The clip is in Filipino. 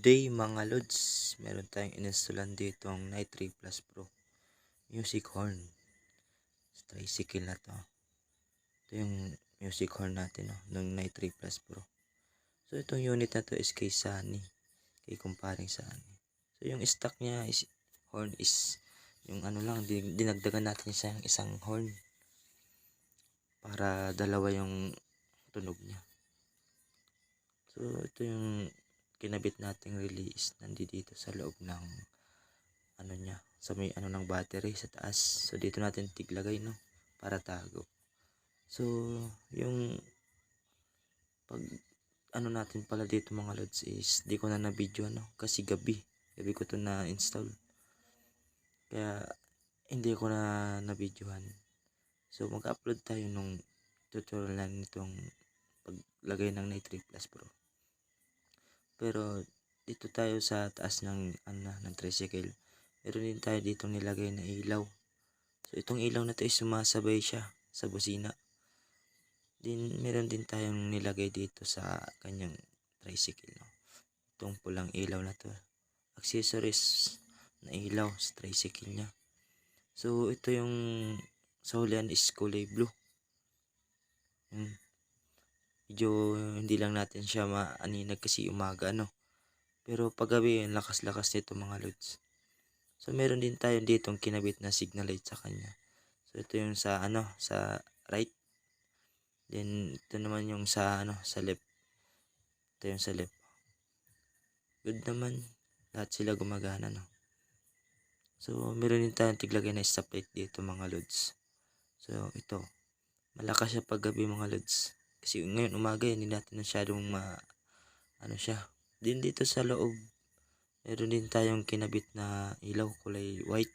Day mga lods, meron tayong ininstalan dito ang Night 3 Plus Pro music horn sa tricycle na to. Ito yung music horn natin, no, ng Night 3 Plus Pro. So itong unit na to is kay Sunny, kay kumparing Sunny. So yung stock niya is horn is yung ano lang, dinagdagan natin sa isang horn para dalawa yung tunog niya. So ito yung kinabit nating release nandito sa loob ng ano niya, sa may ano ng battery sa taas. So dito natin tiglagay, no, para tago. So yung pag ano natin pala dito mga lods is di ko na na-video, no, kasi gabi ko to na install, kaya hindi ko na na-videohan. So mag-upload tayo nung tutorial na nitong paglagay ng Night 3 Plus Pro. Pero dito tayo sa taas ng ng tricycle, meron din tayo dito nilagay na ilaw. So itong ilaw na to is sumasabay siya sa busina. Din meron din tayong nilagay dito sa kanyang tricycle, no. Itong pulang ilaw na to, accessories na ilaw sa tricycle niya. So ito yung sa hulihan is kulay blue. Medyo hindi lang natin siya maaninag kasi umaga, no. Pero paggabi, ang lakas-lakas nito mga lods. So meron din tayo ditong kinabit na signal light sa kanya. So ito yung sa sa right. Then ito naman yung sa sa left. Ito yung sa left. Good naman. Lahat sila gumagana, no. So meron din tayong tiglagay na stoplight dito mga lods. So ito, malakas siya paggabi mga lods. Kasi ngayon umaga hindi natin masyadong siya. Din dito sa loob, meron din tayong kinabit na ilaw kulay white.